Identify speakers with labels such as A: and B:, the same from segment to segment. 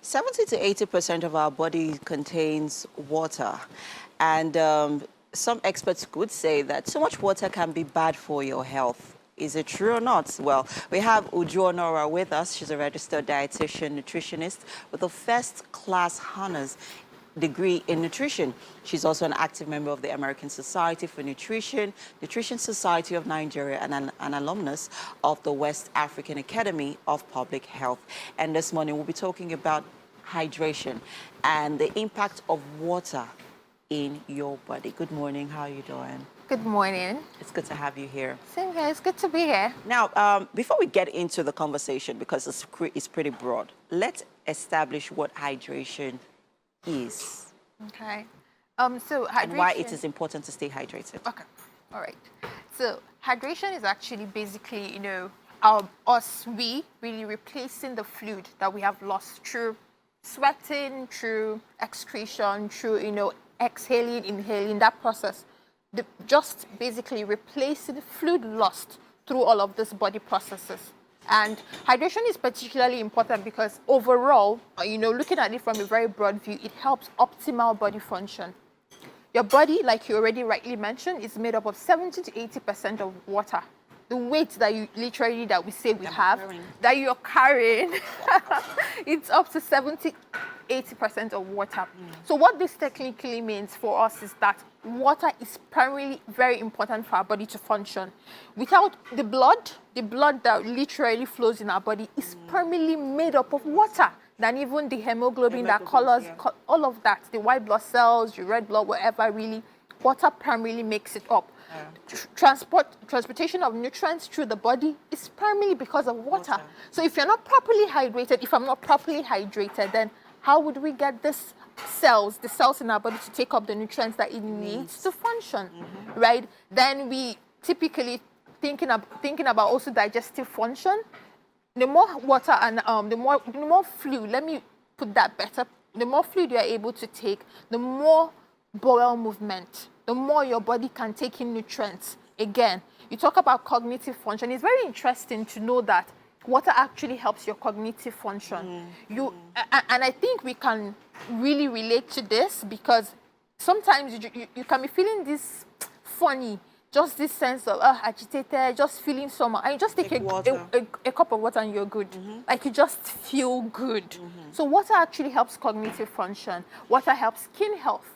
A: 70 to 80% of our body contains water. And some experts could say that too much water can be bad for your health. Is it true or not? Well, we have Uju Onuorah with us. She's a registered dietitian, nutritionist with a first-class honors degree in nutrition. She's also an active member of the American Society for Nutrition, Nutrition Society of Nigeria, and an alumnus of the West African Academy of Public Health. And this morning we'll be talking about hydration and the impact of water in your body. Good morning. How are you doing?
B: Good morning.
A: It's good to have you here.
B: Same here. It's good to be here.
A: Now, before we get into the conversation, because it's pretty broad, let's establish what hydration is.
B: Okay. So hydration.
A: And why it is important to stay hydrated.
B: Okay. All right. So hydration is actually basically, we really replacing the fluid that we have lost through sweating, through excretion, through, exhaling, inhaling, that process. Just basically replacing the fluid lost through all of these body processes. And hydration is particularly important because overall, looking at it from a very broad view, it helps optimal body function. Your body, like you already rightly mentioned, is made up of 70 to 80% of water. The weight that we say we have, that you're carrying, it's up to 70, 80% of water. So what this technically means for us is that water is primarily very important for our body to function. Without the blood that literally flows in our body is primarily made up of water. Than even the hemoglobin that colors, all of that, the white blood cells, your red blood, whatever, really, water primarily makes it up. Transportation of nutrients through the body is primarily because of water. So if you're not properly hydrated, if I'm not properly hydrated, then how would we get the cells in our body to take up the nutrients that it needs to function, right? Then we typically thinking about also digestive function. The more water and the more fluid, let me put that better, the more fluid you're able to take, the more bowel movement, the more your body can take in nutrients. Again, you talk about cognitive function. It's very interesting to know that water actually helps your cognitive function. And I think we can really relate to this because sometimes you can be feeling this funny, just this sense of agitated, just feeling somehow. And you just take a cup of water and you're good. Like you just feel good. So water actually helps cognitive function. Water helps skin health.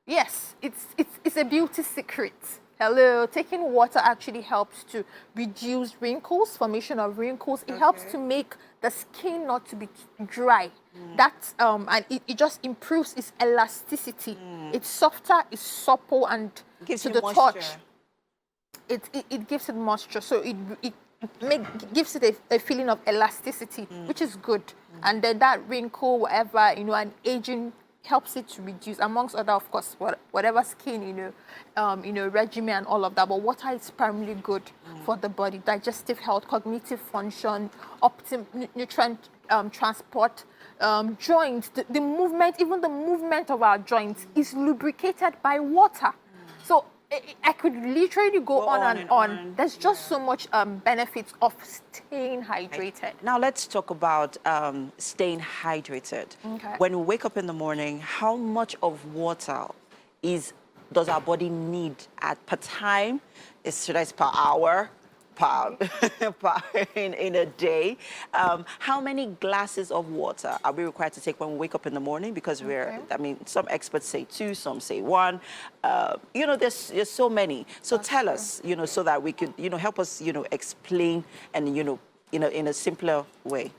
B: Yes, it's a beauty secret. Hello, taking water actually helps to reduce wrinkles, formation of wrinkles. It helps to make the skin not to be dry. That's and it just improves its elasticity. It's softer, it's supple, and
A: gives
B: to
A: you
B: the
A: moisture.
B: touch. It gives it moisture, so it gives it a feeling of elasticity, which is good. And then that wrinkle, whatever, and aging helps it to reduce, amongst other, of course, whatever skin, regimen and all of that. But water is primarily good for the body, digestive health, cognitive function, nutrient transport, joints, the movement, even the movement of our joints is lubricated by water. So I could literally go on and on. There's just so much benefits of staying hydrated.
A: Now let's talk about staying hydrated. When we wake up in the morning, how much of water does our body need per time? Should I say per hour? In a day. How many glasses of water are we required to take when we wake up in the morning? Because some experts say 2, some say 1. There's so many. So tell us, so that we could, help us, explain and, in a simpler way.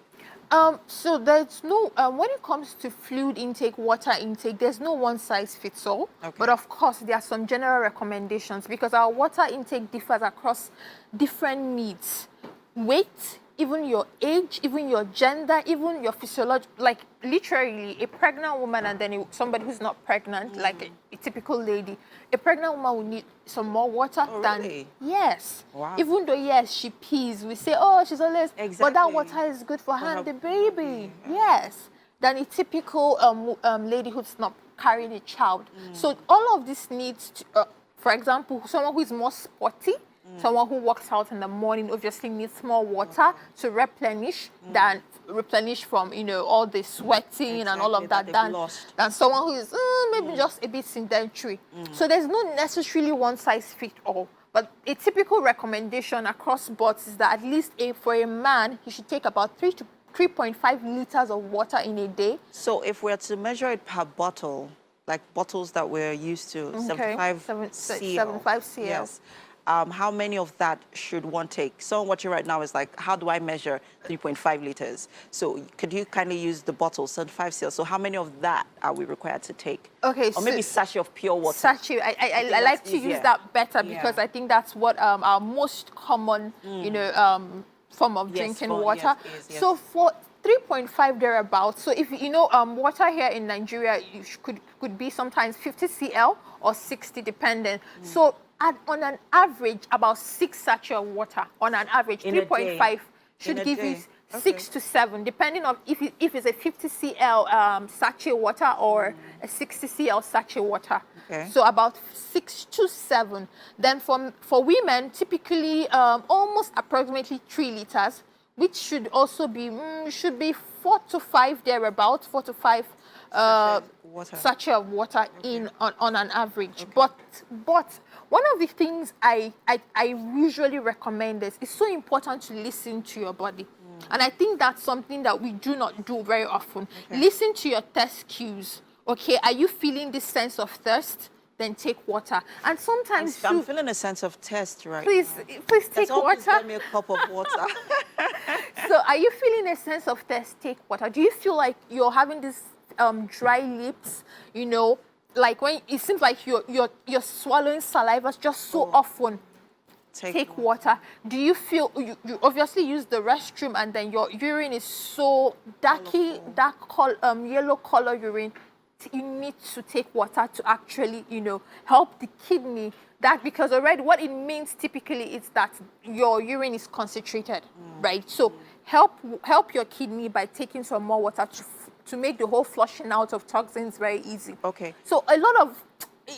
B: So there's no, when it comes to fluid intake, water intake, there's no one size fits all. But of course, there are some general recommendations because our water intake differs across different needs. Weight, even your age, even your gender, even your physiology, like literally a pregnant woman and then somebody who's not pregnant, like a typical lady, a pregnant woman will need some more water than,
A: really?
B: Yes.
A: Wow.
B: Even though, yes, she pees, we say, oh, she's always, but that water is good for her and the baby. Yes. Than a typical lady who's not carrying a child. So all of this needs, for example, someone who is more sporty, Someone who works out in the morning obviously needs more water to replenish than replenish from, you know, all the sweating and all of that than someone who is maybe just a bit sedentary. So there's not necessarily one size fits all. But a typical recommendation across boards is that at least for a man, he should take about 3 to 3.5 liters of water in a day.
A: So if we're to measure it per bottle, like bottles that we're used to, 75 cl. Yes. How many of that should one take? So watching right now is like, how do I measure 3.5 liters? So could you kindly use the bottle, 75 cl? So how many of that are we required to take?
B: Okay,
A: or maybe sachet of pure water.
B: Sachet, I like to use that better because I think that's what our most common, you know, form of drinking water. Yes. So for 3.5 thereabouts. So if you know, water here in Nigeria could be sometimes 50 cl or 60 depending. So on an average, about 6 sachets of water on an average. 3.5 should give you 6 to 7, depending on if it's a 50 cl sachet water or a 60 cl sachet water. So about 6 to 7. Then for women, typically almost approximately 3 liters, which should also be 4 to 5 thereabouts, 4 to 5 sachet of water on an average. But one of the things I usually recommend is it's so important to listen to your body. And I think that's something that we do not do very often. Listen to your thirst cues. Okay, are you feeling this sense of thirst? Then take water. And sometimes
A: I'm feeling a sense of thirst right
B: Please take water.
A: Get me a cup of water.
B: So are you feeling a sense of thirst? Take water. Do you feel like you're having this dry lips, you know, like when it seems like you're swallowing saliva just so often? Take water. Do you feel you obviously use the restroom and then your urine is so dark yellow color urine? You need to take water to actually, you know, help the kidney. That because already what it means typically is that your urine is concentrated, right? So help your kidney by taking some more water to make the whole flushing out of toxins very easy.
A: Okay.
B: So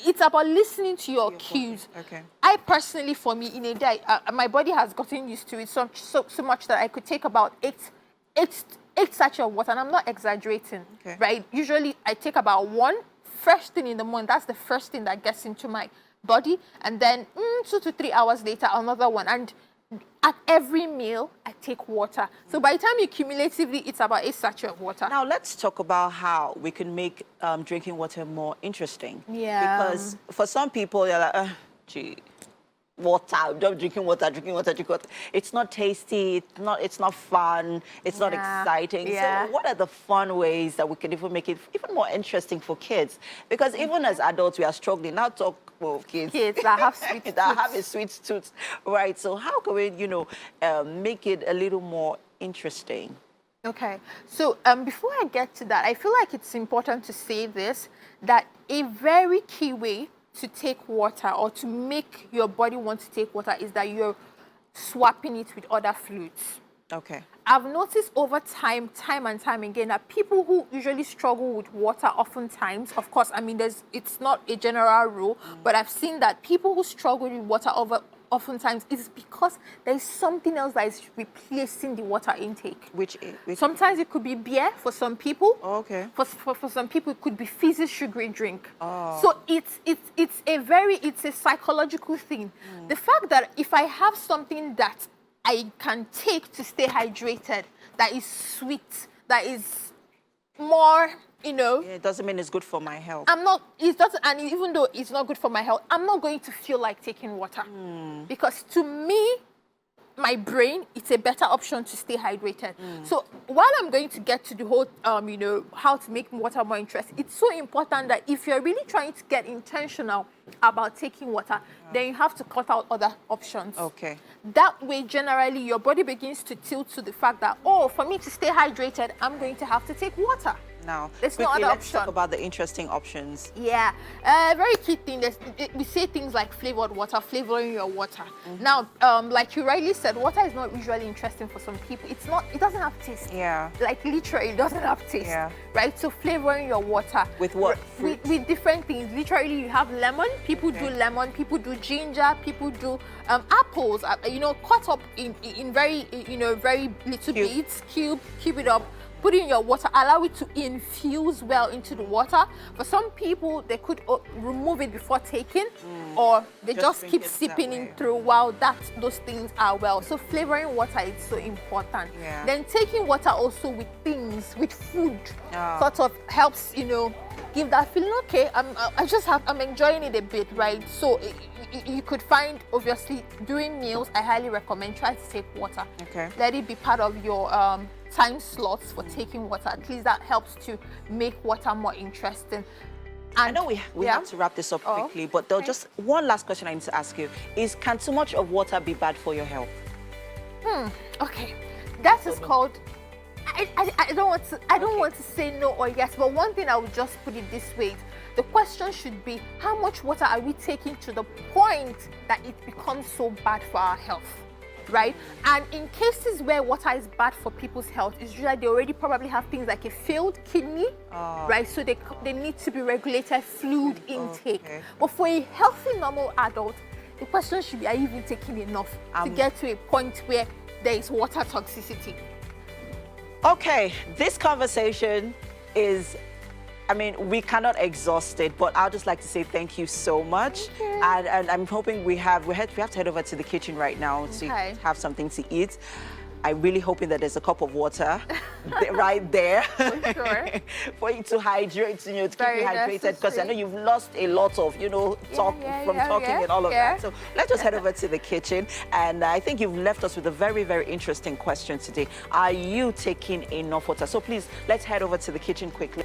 B: it's about listening to your cues.
A: Okay.
B: I personally, for me, in a day, my body has gotten used to it so much that I could take about 8 sachets of water, and I'm not exaggerating, right? Usually, I take about 1 first thing in the morning. That's the first thing that gets into my body, and then 2 to 3 hours later, another one. And at every meal, I take water. So by the time you cumulatively, it's about 8 sachets of water.
A: Now let's talk about how we can make drinking water more interesting.
B: Yeah.
A: Because for some people, they're like, gee, water, I'm drinking water. It's not tasty, it's not fun, it's not exciting. So what are the fun ways that we can even make it even more interesting for kids? Because even as adults, we are struggling. Now talk about kids
B: that have sweet tooth.
A: that have a sweet tooth, right? So how can we, you know, make it a little more interesting?
B: Okay, so before I get to that, I feel like it's important to say this, that a very key way to take water or to make your body want to take water is that you're swapping it with other fluids.
A: Okay.
B: I've noticed over time and time again, that people who usually struggle with water oftentimes, of course, I mean, it's not a general rule, but I've seen that people who struggle with water oftentimes is because there's something else that is replacing the water intake. Which sometimes it could be beer for some people.
A: Okay.
B: For some people, it could be fizzy sugary drink. So it's a psychological thing. The fact that if I have something that I can take to stay hydrated, that is sweet, that is more, you know.
A: Yeah, it doesn't mean it's good for my health.
B: It doesn't, and even though it's not good for my health, I'm not going to feel like taking water. Because to me, my brain, it's a better option to stay hydrated. So while I'm going to get to the whole, you know, how to make water more interesting, it's so important that if you're really trying to get intentional about taking water, then you have to cut out other options.
A: Okay.
B: That way, generally, your body begins to tilt to the fact that, oh, for me to stay hydrated, I'm going to have to take water.
A: now.
B: There's no
A: Quickly,
B: other
A: let's talk
B: option.
A: about the interesting options.
B: Yeah, very key thing. We say things like flavored water, flavoring your water. Now, like you rightly said, water is not usually interesting for some people. It's not. It doesn't have taste.
A: Yeah.
B: Like literally, it doesn't have taste.
A: Yeah.
B: Right. So flavoring your water
A: With what?
B: With different things. Literally, you have lemon. People do lemon. People do ginger. People do apples. You know, cut up in very very little bits. Cube it up. Put it in your water, allow it to infuse well into the water. For some people, they could remove it before taking, or they just keep sipping in through while those things are well. So flavoring water is so important.
A: Yeah.
B: Then taking water also with things, with food, sort of helps, give that feeling, okay, I'm enjoying it a bit, right? So you could find, obviously, during meals, I highly recommend try to take water.
A: Okay.
B: Let it be part of your time slots for taking water. At least that helps to make water more interesting. And
A: I know we have to wrap this up quickly, but there's just one last question I need to ask you is, can too much of water be bad for your health?
B: Okay, that is called, I don't want to say no or yes, but one thing I would just put it this way. The question should be, how much water are we taking to the point that it becomes so bad for our health? Right? And in cases where water is bad for people's health, it's usually they already probably have things like a failed kidney, right? So they need to be regulated fluid intake.
A: Okay.
B: But for a healthy, normal adult, the question should be, are you even taking enough to get to a point where there is water toxicity?
A: Okay, this conversation is, I mean, we cannot exhaust it, but I'd just like to say thank you so much. And I'm hoping we have to head over to the kitchen right now to have something to eat. I'm really hoping that there's a cup of water right there
B: For sure.
A: for you to hydrate, to keep you hydrated, because I know you've lost a lot of, talking and all of that. So let's just head over to the kitchen. And I think you've left us with a very, very interesting question today. Are you taking enough water? So please, let's head over to the kitchen quickly.